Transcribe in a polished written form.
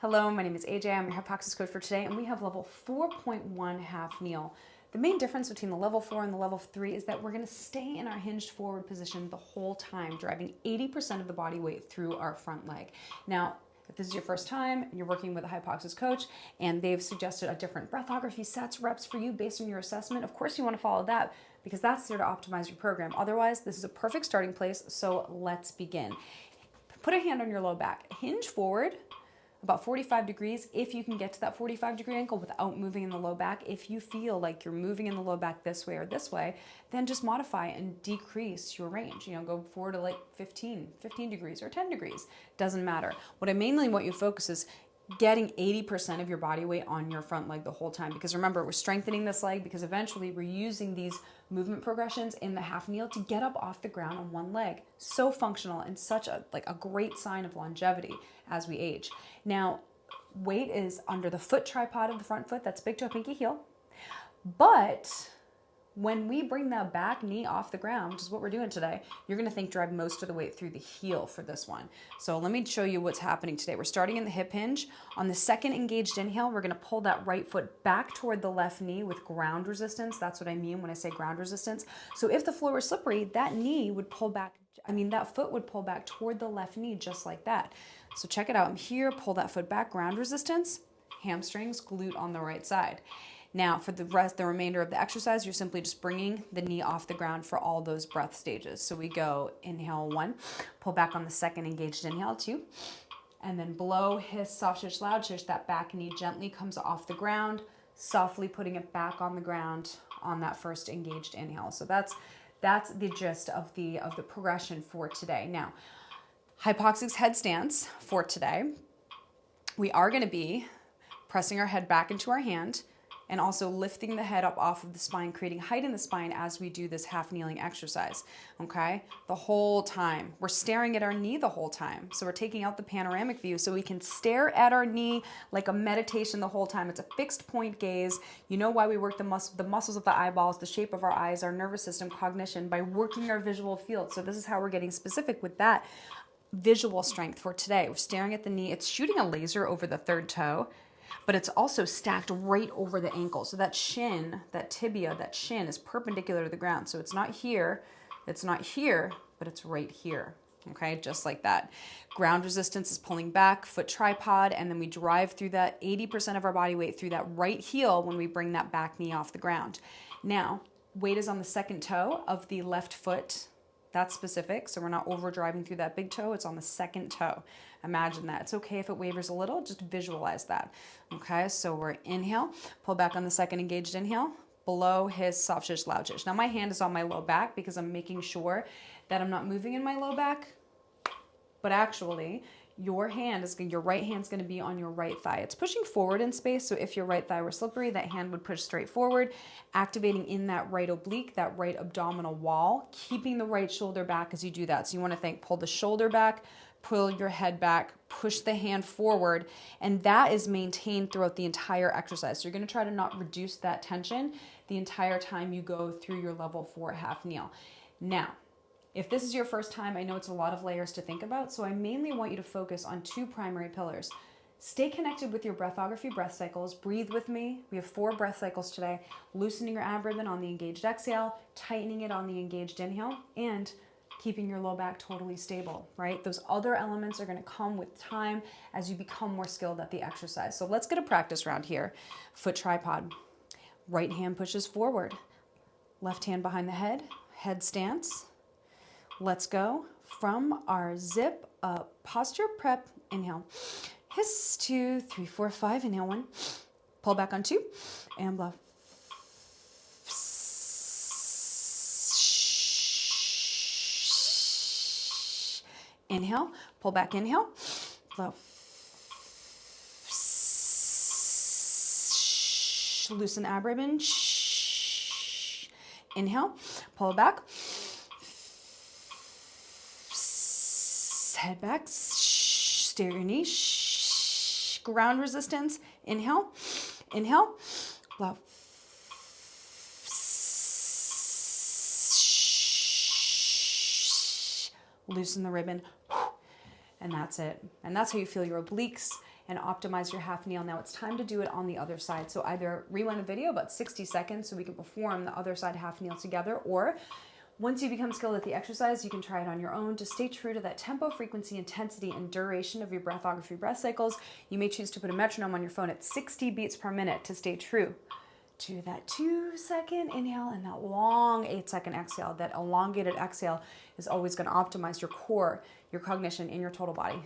Hello, my name is AJ. I'm your HYPOXiX coach for today, and we have level 4.1 half kneel. The main difference between the level 4 and the level 3 is that we're going to stay in our hinged forward position the whole time, driving 80% of the body weight through our front leg. Now, if this is your first time, you're working with a HYPOXiX coach, and they've suggested a different breathography sets, reps for you based on your assessment. Of course, you want to follow that because that's there to optimize your program. Otherwise, this is a perfect starting place, so let's begin. Put a hand on your low back. Hinge forward about 45 degrees if you can get to that 45-degree angle without moving in the low back. If you feel like you're moving in the low back this way or this way, then just modify and decrease your range. You know, go forward to like 15 degrees or 10 degrees. Doesn't matter. What I mainly want you to focus is getting 80% of your body weight on your front leg the whole time. Because remember, we're strengthening this leg because eventually we're using these movement progressions in the half kneel to get up off the ground on one leg. So functional and such a great sign of longevity as we age. Now, weight is under the foot tripod of the front foot. That's big toe, pinky, heel. But when we bring that back knee off the ground, which is what we're doing today, you're going to think drive most of the weight through the heel for this one. So let me show you what's happening today. We're starting in the hip hinge. On the second engaged inhale, we're going to pull that right foot back toward the left knee with ground resistance. That's what I mean when I say ground resistance. So if the floor were slippery, that knee would pull back. That foot would pull back toward the left knee just like that. So check it out. I'm here, pull that foot back, ground resistance, hamstrings, glute on the right side. Now, for the remainder of the exercise, you're simply just bringing the knee off the ground for all those breath stages. So we go inhale 1, pull back on the second engaged inhale 2, and then blow, hiss, soft shish, loud shish. That back knee gently comes off the ground, softly putting it back on the ground on that first engaged inhale. So that's the gist of the progression for today. Now, HYPOXiX headstands for today. We are going to be pressing our head back into our hand and also lifting the head up off of the spine, creating height in the spine as we do this half kneeling exercise, okay? The whole time. We're staring at our knee the whole time. So we're taking out the panoramic view so we can stare at our knee like a meditation the whole time. It's a fixed point gaze. You know why we work the muscles of the eyeballs, the shape of our eyes, our nervous system, cognition, by working our visual field. So this is how we're getting specific with that visual strength for today. We're staring at the knee. It's shooting a laser over the third toe, but it's also stacked right over the ankle. So that shin, that tibia, that shin is perpendicular to the ground. So it's not here, but it's right here. Okay, just like that. Ground resistance is pulling back, foot tripod, and then we drive through that 80% of our body weight through that right heel when we bring that back knee off the ground. Now, weight is on the second toe of the left foot. That's specific, so we're not over driving through that big toe. It's on the second toe. Imagine that. It's okay if it wavers a little, just visualize that. Okay, so we're inhale, pull back on the second engaged inhale, blow, hiss, soft shish, loud shish. Now my hand is on my low back because I'm making sure that I'm not moving in my low back, but actually your right hand's going to be on your right thigh. It's pushing forward in space, so if your right thigh were slippery, that hand would push straight forward, activating in that right oblique, that right abdominal wall, keeping the right shoulder back as you do that. So you want to think, pull the shoulder back, pull your head back, push the hand forward, and that is maintained throughout the entire exercise. So you're going to try to not reduce that tension the entire time you go through your level 4 half kneel. Now, if this is your first time, I know it's a lot of layers to think about, so I mainly want you to focus on 2 primary pillars. Stay connected with your breathography breath cycles. Breathe with me. We have 4 breath cycles today. Loosening your abdomen on the engaged exhale, tightening it on the engaged inhale, and keeping your low back totally stable, right? Those other elements are going to come with time as you become more skilled at the exercise. So let's get a practice round here. Foot tripod. Right hand pushes forward. Left hand behind the head. Head stance. Let's go from our zip up posture prep. Inhale. Hiss 2, 3, 4, 5. Inhale 1. Pull back on 2 and blow. Inhale, pull back, inhale, blow. Loosen ab ribbon. Inhale, pull back. Head back, stare your knee, ground resistance, inhale, inhale, blow. Loosen the ribbon, and that's it. And that's how you feel your obliques and optimize your half kneel. Now it's time to do it on the other side. So either rewind the video about 60 seconds so we can perform the other side half kneel together, or once you become skilled at the exercise, you can try it on your own. To stay true to that tempo, frequency, intensity, and duration of your breathography breath cycles, you may choose to put a metronome on your phone at 60 beats per minute to stay true to that 2-second inhale and that long 8-second exhale. That elongated exhale is always going to optimize your core, your cognition, and your total body.